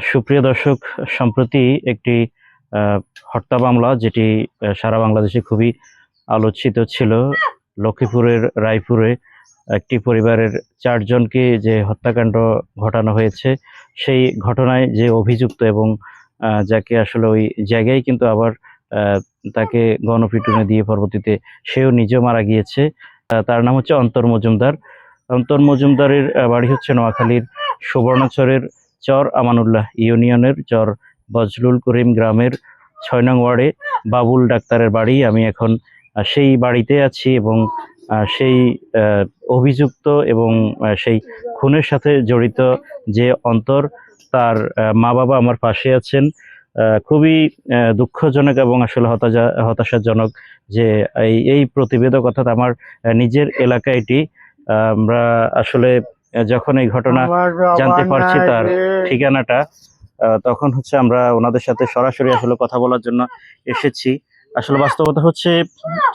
সুপ্রিয় দর্শক, সম্প্রতি একটি আহ, হত্যা মামলা যেটি সারা বাংলাদেশে খুবই আলোচিত ছিল। লক্ষ্মীপুরের রায়পুরে একটি পরিবারের চারজনকে যে হত্যাকাণ্ড ঘটানো হয়েছে, সেই ঘটনায় যে অভিযুক্ত এবং যাকে আসলে ওই জায়গায় কিন্তু আবার আহ, তাকে গণপিটুনি দিয়ে পরবর্তীতে সেও নিজেও মারা গিয়েছে। তার নাম হচ্ছে অন্তর মজুমদার। অন্তর মজুমদারের বাড়ি হচ্ছে নোয়াখালীর সুবর্ণচরের চর আমানুল্লাহ ইউনিয়নের চর বজলুল করিম গ্রামের ৬ নং ওয়ার্ডে বাবুল ডাক্তারের বাড়ি। আমি এখন সেই বাড়িতে আছি এবং সেই অভিযুক্ত এবং সেই খুনের সাথে জড়িত যে অন্তর, তার মা বাবা আমার পাশে আছেন। খুবই দুঃখজনক এবং আসলে হতাশাজনক যে এই প্রতিবেদক অর্থাৎ আমার নিজের এলাকা এটি। আমরা আসলে যখন এই ঘটনা জানতে পারছি তার ঠিকানাটা, তখন হচ্ছে আমরা ওনাদের সাথে সরাসরি আসলে কথা বলার জন্য এসেছি। আসলে বাস্তবতা হচ্ছে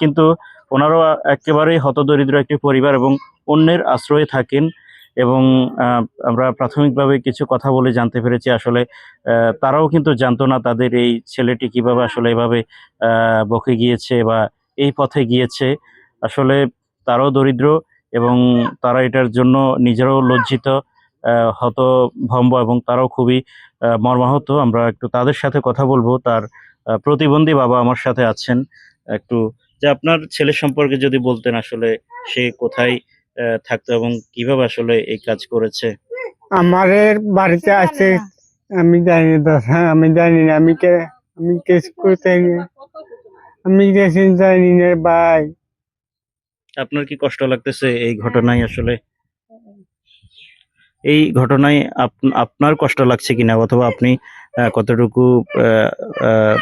কিন্তু ওনারাও একেবারেই হতদরিদ্র একটি পরিবার এবং অন্যের আশ্রয়ে থাকেন। এবং আমরা প্রাথমিকভাবে কিছু কথা বলে জানতে পেরেছি আসলে তারাও কিন্তু জানতো না তাদের এই ছেলেটি কিভাবে আসলে এভাবে বকে গিয়েছে বা এই পথে গিয়েছে। আসলে তারাও দরিদ্র এবং তারা এটার জন্য নিজেরাও লজ্জিত, হতভম্ব এবং তারাও খুবই মর্মাহত। আমরা একটু তাদের সাথে কথা বলবো। তার প্রতিবন্ধী বাবা আমার সাথে আছেন। একটু যে আপনার ছেলে সম্পর্কে যদি বলতেন, আসলে সে কোথায় থাকতো এবং কিভাবে আসলে এই কাজ করেছে। আমাদের বাড়িতে আছে, আমি জানি হ্যাঁ আমি জানি না, আমি কেস করতে আমি কেসে জানি না ভাই। আপনার কি কষ্ট লাগতেছে এই ঘটনায়? আসলে এই ঘটনায় আপনার কষ্ট লাগছে কিনা, অথবা আপনি কতটুকু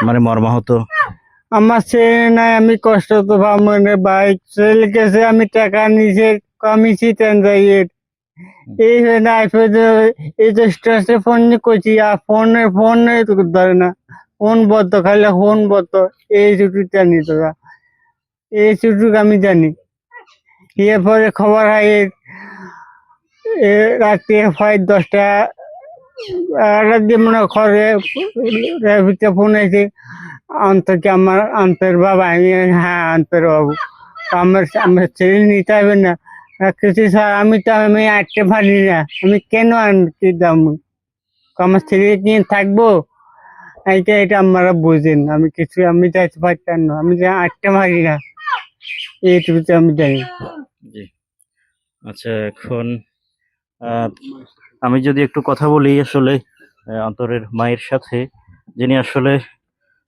মানে মর্মাহত? আমার ছেলে নাই, আমি কষ্ট তো পাবো না ভাই। ছেলে কাছে আমি টাকা নিচে কমিছি ট্রানজাইয়ের এই না এই তো স্টেশনে ফোন করছি আর ফোনে তো ধরে না। ফোন বদ্ধ, খালি ফোন বদ্ধ। এই ছুটি জানি তোরা, এই ছুটুক আমি জানি। এরপরে খবর হয় রাত্রে হয় 10টা 11টার দিয়ে মনে হয় ঘরে র্যাপিডে ফোন এসে অন্তরকে আমার অন্তর বাবা। আমি হ্যাঁ অন্তর বাবু, আমার ছেলে নিতে হবে না কিছু স্যার। আমি আটকে পারি না, আমি কেন আনতে দাম? আমার ছেলে নিয়ে থাকবো এটা আপনারা বুঝেন। আমি যাইতে পারতাম না, আমি আটকে পারি না, এইটুকু আমি জানি। জি, আচ্ছা। এখন আমি যদি একটু কথা বলি আসলে অন্তরের মায়ের সাথে, যিনি আসলে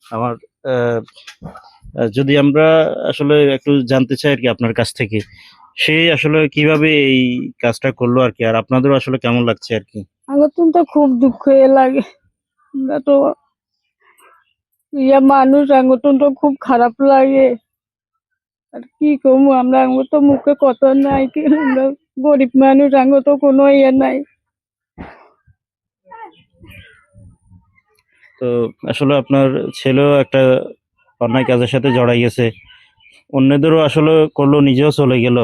আমার যদি আমরা আসলে একটু জানতে চাই আর কি আপনার কাছ থেকে, সে আসলে কিভাবে এই কাজটা করলো আর কি, আর আপনাদেরও আসলে কেমন লাগছে আর কি। আমার তো খুব দুঃখ লাগে। আমরা তো মানুষ, আমার তো খুব খারাপ লাগে। আর কি করবো আমরা, আমার তো মুখে কথা নাই। আমরা গরিব মানুষ, আমার তো কোনো নাই। তো আসলে আপনার ছেলেও একটা অন্যায় কাজের সাথে জড়াই গেছে, অন্যদেরও আসলে করলো, নিজেও চলে গেল।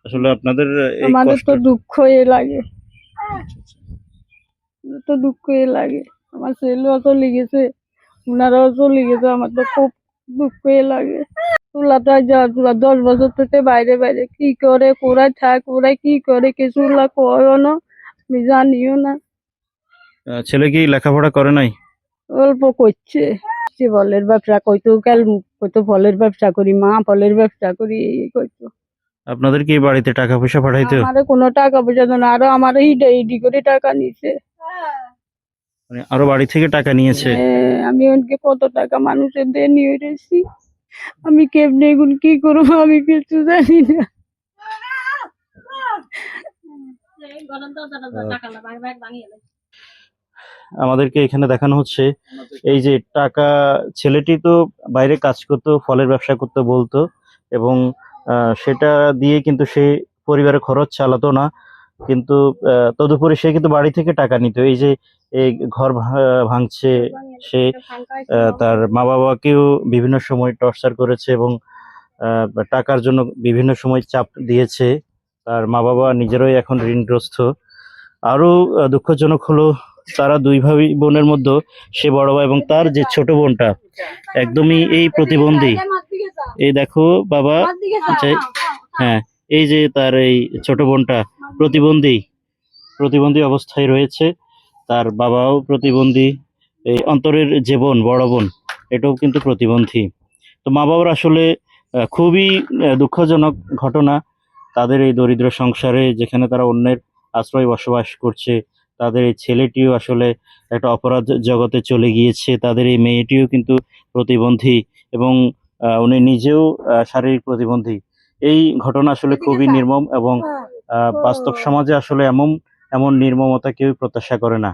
আসলে আপনাদের এই আমাদের কষ্ট। তো দুঃখ লাগে, তো দুঃখ লাগে। আমার ছেলেও চলে গেছে, ওনারাও চলে গেছে, আমার তো খুব দুঃখ লাগে। তোলাটা যা 10 বছর থেকে বাইরে বাইরে কি করে, কোরাই থাক, কোরাই কি করে, কিছু করো না, আমি জানিও না। ছেলে কি লেখাপড়া করে নাই? অল্প করছে, ফলের ব্যবসা কইতো, কইতো ফলের ব্যবসা করি মা, ফলের ব্যবসা করি, এই কইতো। আপনাদের কি বাড়িতে টাকা পয়সা পাঠাইতো? আমারে কোনো টাকা পয়সা দেয় না, আরো আমার ইডি করে টাকা নিছে। মানে আরো বাড়ি থেকে টাকা নিয়েছে? আমি ওনকে কত টাকা মানুষের দিয়ে নিয়ে রেছি, আমি কেমনে এখন কি করবো আমি কিছু জানি না। আমাদেরকে এখানে দেখানো হচ্ছে এই যে টাকা, ছেলেটি তো বাইরে কাজ করতো, ফলের ব্যবসা করতে বলতো এবং সেটা দিয়ে কিন্তু সে পরিবারের খরচ চালাতো না, কিন্তু তদুপরি সে কিন্তু বাড়ি থেকে টাকা নিত। এই যে এই ঘর ভাঙছে সে, তার মা বাবাকেও বিভিন্ন সময় টর্চার করেছে এবং টাকার জন্য বিভিন্ন সময় চাপ দিয়েছে। তার মা বাবা নিজেরাই এখন ঋণগ্রস্ত। আরো দুঃখজনক হলো তারা দুই ভাই বোনের মধ্যে সে বড় ভাই এবং তার যে ছোট বোনটা একদমই এই প্রতিবন্ধী। এই দেখো বাবা, আচ্ছা, হ্যাঁ, এই যে তার এই ছোট বোনটা প্রতিবন্ধী প্রতিবন্ধী অবস্থায় রয়েছে, তার বাবাও প্রতিবন্ধী, এই অন্তরের যে বোন, বড় বোন, এটাও কিন্তু প্রতিবন্ধী। তো মা বাবার আসলে খুবই দুঃখজনক ঘটনা। তাদের এই দরিদ্র সংসারে যেখানে তারা অন্যের আশ্রয় বসবাস করছে, তাদের এই ছেলেটিও আসলে একটা অপরাধ জগতে চলে গিয়েছে, তাদের এই মেয়েটিও কিন্তু প্রতিবন্ধী এবং উনি নিজেও শারীরিক প্রতিবন্ধী। এই ঘটনা আসলে খুবই নির্মম এবং বাস্তব সমাজে আসলে এমন এমন নির্মমতা কেউ প্রত্যাশা করে না।